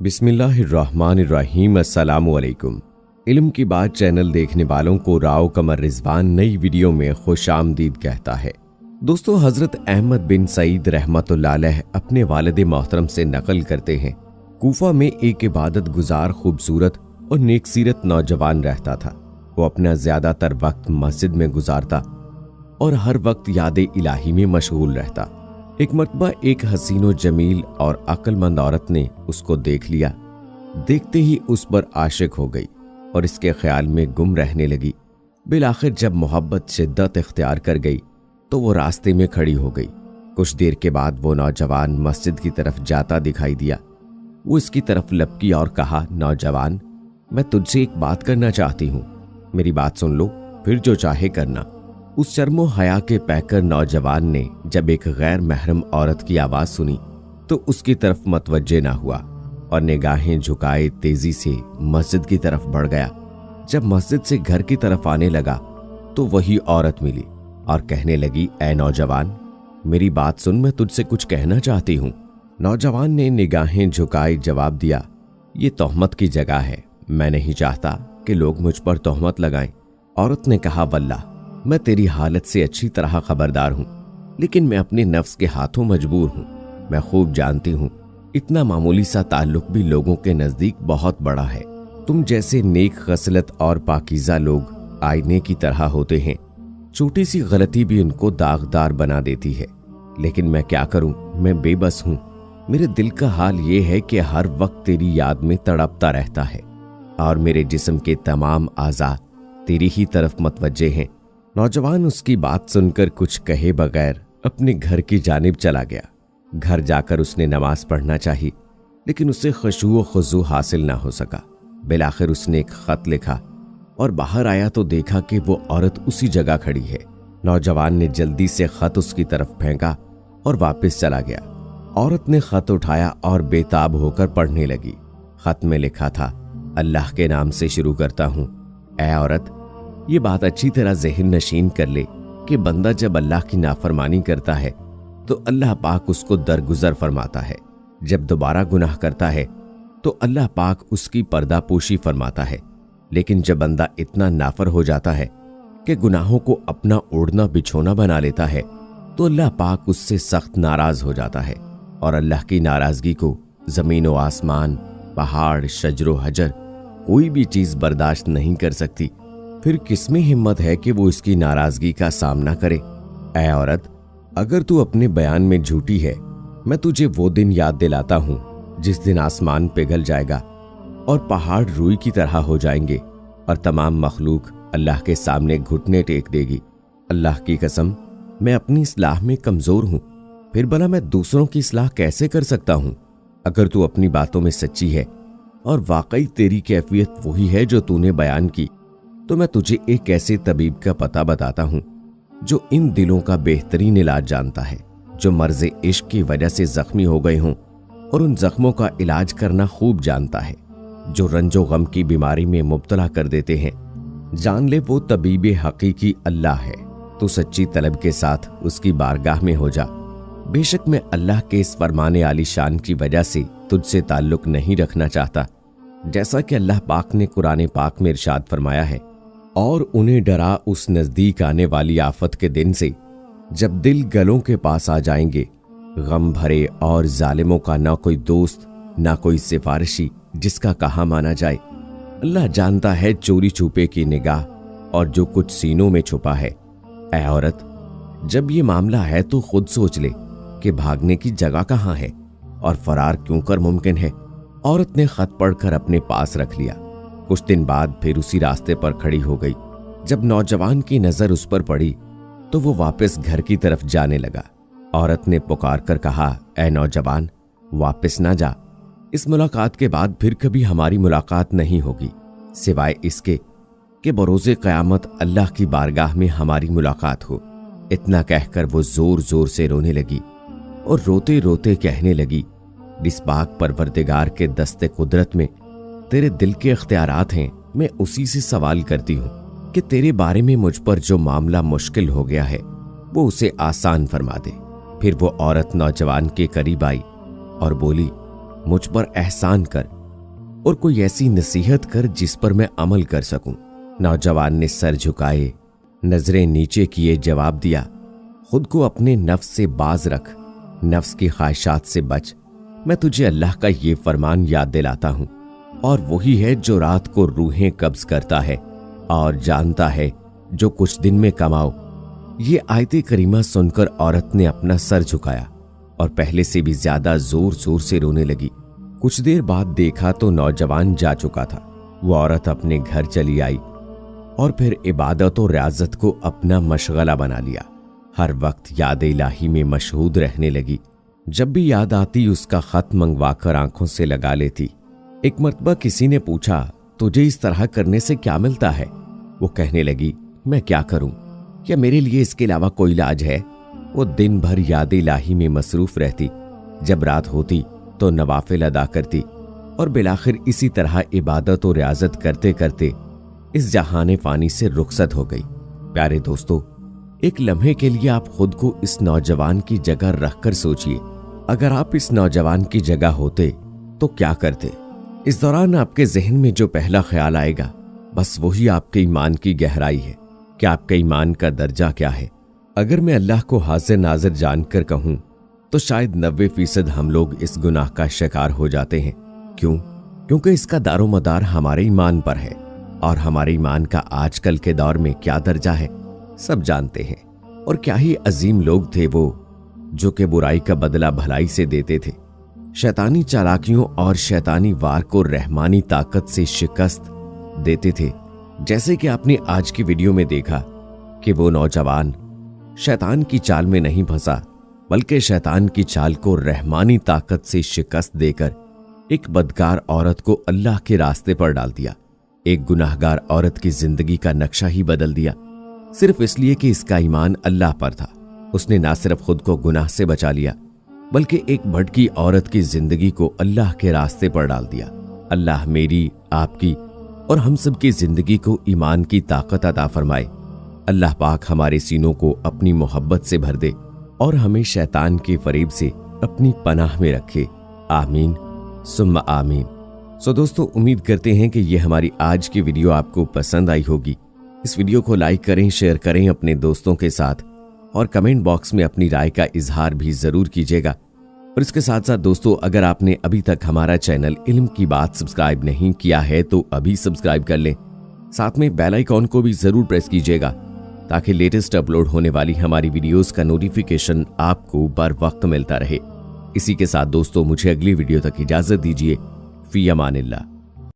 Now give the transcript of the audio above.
बिस्मिल्लाहिर्रहमानिर्रहीम। अस्सलामु अलैकुम। इल्म की बात चैनल देखने वालों को राव कमर रिजवान नई वीडियो में खुशामदीद कहता है। दोस्तों, हजरत अहमद बिन सईद रहमतुल्लाह अलैह अपने वालिद मोहतरम से नकल करते हैं, कूफा में एक इबादत गुजार, खूबसूरत और नेकसीरत नौजवान रहता था। वो अपना ज्यादातर वक्त मस्जिद में गुजारता और हर वक्त याद इलाही में मशगूल रहता। एक मर्तबा एक हसीनो जमील और अक्लमंद औरत ने उसको देख लिया। देखते ही उस पर आशिक हो गई और इसके ख्याल में गुम रहने लगी। बिलाखिर जब मोहब्बत शिद्दत इख्तियार कर गई तो वो रास्ते में खड़ी हो गई। कुछ देर के बाद वो नौजवान मस्जिद की तरफ जाता दिखाई दिया। वो इसकी तरफ लपकी और कहा, नौजवान, मैं तुझसे एक बात करना चाहती हूँ, मेरी बात सुन लो, फिर जो चाहे करना। उस शर्मो हया के पैकर नौजवान ने जब एक गैर महरम औरत की आवाज सुनी तो उसकी तरफ मतवज्जे ना हुआ और निगाहें झुकाए तेजी से मस्जिद की तरफ बढ़ गया। जब मस्जिद से घर की तरफ आने लगा तो वही औरत मिली और कहने लगी, ऐ नौजवान, मेरी बात सुन, मैं तुझसे कुछ कहना चाहती हूँ। नौजवान ने निगाहें झुकाए जवाब दिया, ये तोहमत की जगह है, मैं नहीं चाहता कि लोग मुझ पर तोहमत लगाएं। औरत ने कहा, वल्लाह, मैं तेरी हालत से अच्छी तरह खबरदार हूं, लेकिन मैं अपने नफ्स के हाथों मजबूर हूं। मैं खूब जानती हूं इतना मामूली सा ताल्लुक भी लोगों के नजदीक बहुत बड़ा है। तुम जैसे नेक खसलत और पाकीज़ा लोग आईने की तरह होते हैं। छोटी सी गलती भी उनको दागदार बना देती है। लेकिन मैं क्या करूं, मैं बेबस हूं। मेरे दिल का हाल ये है कि हर वक्त तेरी याद में तड़पता रहता है और मेरे जिस्म के तमाम आज़ा तेरी ही तरफ मतवज्जे हैं। नौजवान उसकी बात सुनकर कुछ कहे बगैर अपने घर की जानिब चला गया। घर जाकर उसने नमाज पढ़ना चाहिए, लेकिन उसे खुशू व खुजू हासिल ना हो सका। बिलाखिर उसने एक खत लिखा और बाहर आया तो देखा कि वो औरत उसी जगह खड़ी है। नौजवान ने जल्दी से खत उसकी तरफ फेंका और वापस चला गया। औरत ने खत उठाया और बेताब होकर पढ़ने लगी। खत में लिखा था, अल्लाह के नाम से शुरू करता हूँ। ऐ औरत, ये बात अच्छी तरह ज़हन नशीन कर ले कि बंदा जब अल्लाह की नाफरमानी करता है तो अल्लाह पाक उसको दरगुजर फरमाता है। जब दोबारा गुनाह करता है तो अल्लाह पाक उसकी पर्दापोशी फरमाता है। लेकिन जब बंदा इतना नाफर हो जाता है कि गुनाहों को अपना ओढ़ना बिछोना बना लेता है तो अल्लाह पाक उससे सख्त नाराज हो जाता है। और अल्लाह की नाराजगी को जमीन व आसमान, पहाड़, शजरो हजर, कोई भी चीज बर्दाश्त नहीं कर सकती। फिर किसमें हिम्मत है कि वो इसकी नाराजगी का सामना करे। ऐ औरत, अगर तू अपने बयान में झूठी है, मैं तुझे वो दिन याद दिलाता हूं जिस दिन आसमान पिघल जाएगा और पहाड़ रुई की तरह हो जाएंगे और तमाम मखलूक अल्लाह के सामने घुटने टेक देगी। अल्लाह की कसम, मैं अपनी इस्लाह में कमजोर हूं, फिर भला मैं दूसरों की इस्लाह कैसे कर सकता हूं। अगर तू अपनी बातों में सच्ची है और वाकई तेरी कैफियत वही है जो तूने बयान की, तो मैं तुझे एक ऐसे तबीब का पता बताता हूं जो इन दिलों का बेहतरीन इलाज जानता है, जो मर्ज़ इश्क की वजह से जख्मी हो गए हों और उन जख्मों का इलाज करना खूब जानता है, जो रंजो गम की बीमारी में मुब्तला कर देते हैं। जान ले, वो तबीब हकीकी अल्लाह है। तो सच्ची तलब के साथ उसकी बारगाह में हो जा। बेशक मैं अल्लाह के इस फरमाने आली शान की वजह से तुझसे ताल्लुक नहीं रखना चाहता, जैसा कि अल्लाह पाक ने कुरान पाक में इरशाद फरमाया है, और उन्हें डरा उस नजदीक आने वाली आफत के दिन से जब दिल गलों के पास आ जाएंगे, गम भरे और जालिमों का ना कोई दोस्त ना कोई सिफारिशी जिसका कहा माना जाए। अल्लाह जानता है चोरी छुपे की निगाह और जो कुछ सीनों में छुपा है। ऐ औरत, जब ये मामला है तो खुद सोच ले कि भागने की जगह कहाँ है और फरार क्यों कर मुमकिन है। औरत ने खत पढ़कर अपने पास रख लिया। कुछ दिन बाद फिर उसी रास्ते पर खड़ी हो गई। जब नौजवान की नजर उस पर पड़ी तो वो वापस घर की तरफ जाने लगा। औरत ने पुकार कर कहा, ऐ नौजवान, वापस ना जा। इस मुलाकात के बाद फिर कभी हमारी मुलाकात नहीं होगी, सिवाय इसके कि बरोज़े क़यामत अल्लाह की बारगाह में हमारी मुलाकात हो। इतना कहकर वो जोर जोर से रोने लगी और रोते रोते कहने लगी, इस पाक परवरदिगार के दस्ते कुदरत में तेरे दिल के इख्तियारात हैं। मैं उसी से सवाल करती हूँ कि तेरे बारे में मुझ पर जो मामला मुश्किल हो गया है वो उसे आसान फरमा दे। फिर वो औरत नौजवान के करीब आई और बोली, مجھ پر احسان کر اور کوئی ایسی نصیحت کر جس پر میں عمل کر سکوں۔ نوجوان نے سر جھکائے، نظریں نیچے کیے جواب دیا، خود کو اپنے نفس سے باز رکھ، نفس کی خواہشات سے بچ۔ میں تجھے اللہ کا یہ فرمان یاد دلاتا ہوں، اور وہی ہے جو رات کو روحیں قبض کرتا ہے اور جانتا ہے جو کچھ دن میں کماؤ۔ یہ آیت کریمہ سن کر عورت نے اپنا سر جھکایا اور پہلے سے بھی زیادہ زور زور سے رونے لگی۔ کچھ دیر بعد دیکھا تو نوجوان جا چکا تھا۔ وہ عورت اپنے گھر چلی آئی اور پھر عبادت و ریاضت کو اپنا مشغلہ بنا لیا۔ ہر وقت یاد الہی میں مشغول رہنے لگی۔ جب بھی یاد آتی اس کا خط منگوا کر آنکھوں سے لگا لیتی۔ ایک مرتبہ کسی نے پوچھا، تجھے اس طرح کرنے سے کیا ملتا ہے؟ وہ کہنے لگی، میں کیا کروں؟ کیا میرے لیے اس کے علاوہ کوئی علاج ہے؟ وہ دن بھر یاد الہی میں مصروف رہتی۔ جب رات ہوتی تو نوافل ادا کرتی اور بالآخر اسی طرح عبادت و ریاضت کرتے کرتے اس جہان فانی سے رخصت ہو گئی۔ پیارے دوستو، ایک لمحے کے لیے آپ خود کو اس نوجوان کی جگہ رکھ کر سوچئے، اگر آپ اس نوجوان کی جگہ ہوتے تو کیا کرتے؟ اس دوران آپ کے ذہن میں جو پہلا خیال آئے گا، بس وہی آپ کے ایمان کی گہرائی ہے کہ آپ کے ایمان کا درجہ کیا ہے۔ اگر میں اللہ کو حاضر ناظر جان کر کہوں تو شاید 90% ہم لوگ اس گناہ کا شکار ہو جاتے ہیں۔ کیوں؟ کیونکہ اس کا دار و مدار ہمارے ایمان پر ہے، اور ہمارے ایمان کا آج کل کے دور میں کیا درجہ ہے سب جانتے ہیں۔ اور کیا ہی عظیم لوگ تھے وہ، جو کہ برائی کا بدلہ بھلائی سے دیتے تھے، شیطانی چالاکیوں اور شیطانی وار کو رحمانی طاقت سے شکست دیتے تھے۔ جیسے کہ آپ نے آج کی ویڈیو میں دیکھا کہ وہ نوجوان شیطان کی چال میں نہیں پھنسا، بلکہ شیطان کی چال کو رحمانی طاقت سے شکست دے کر ایک بدکار عورت کو اللہ کے راستے پر ڈال دیا۔ ایک گناہگار عورت کی زندگی کا نقشہ ہی بدل دیا، صرف اس لیے کہ اس کا ایمان اللہ پر تھا۔ اس نے نہ صرف خود کو گناہ سے بچا لیا، بلکہ ایک بھٹکی عورت کی زندگی کو اللہ کے راستے پر ڈال دیا۔ اللہ میری، آپ کی اور ہم سب کی زندگی کو ایمان کی طاقت عطا فرمائے۔ اللہ پاک ہمارے سینوں کو اپنی محبت سے بھر دے اور ہمیں شیطان کے فریب سے اپنی پناہ میں رکھے۔ آمین ثم آمین۔ دوستو، امید کرتے ہیں کہ یہ ہماری آج کی ویڈیو آپ کو پسند آئی ہوگی۔ اس ویڈیو کو لائک کریں، شیئر کریں اپنے دوستوں کے ساتھ، اور کمنٹ باکس میں اپنی رائے کا اظہار بھی ضرور کیجیے گا۔ اور اس کے ساتھ ساتھ دوستو، اگر آپ نے ابھی تک ہمارا چینل علم کی بات سبسکرائب نہیں کیا ہے تو ابھی سبسکرائب کر لیں، ساتھ میں بیل آئیکن کو بھی ضرور پریس کیجیے گا تاکہ لیٹسٹ اپلوڈ ہونے والی ہماری ویڈیوز کا نوٹیفیکیشن آپ کو بر وقت ملتا رہے۔ اسی کے ساتھ دوستو، مجھے اگلی ویڈیو تک اجازت دیجیے۔ فی امان اللہ۔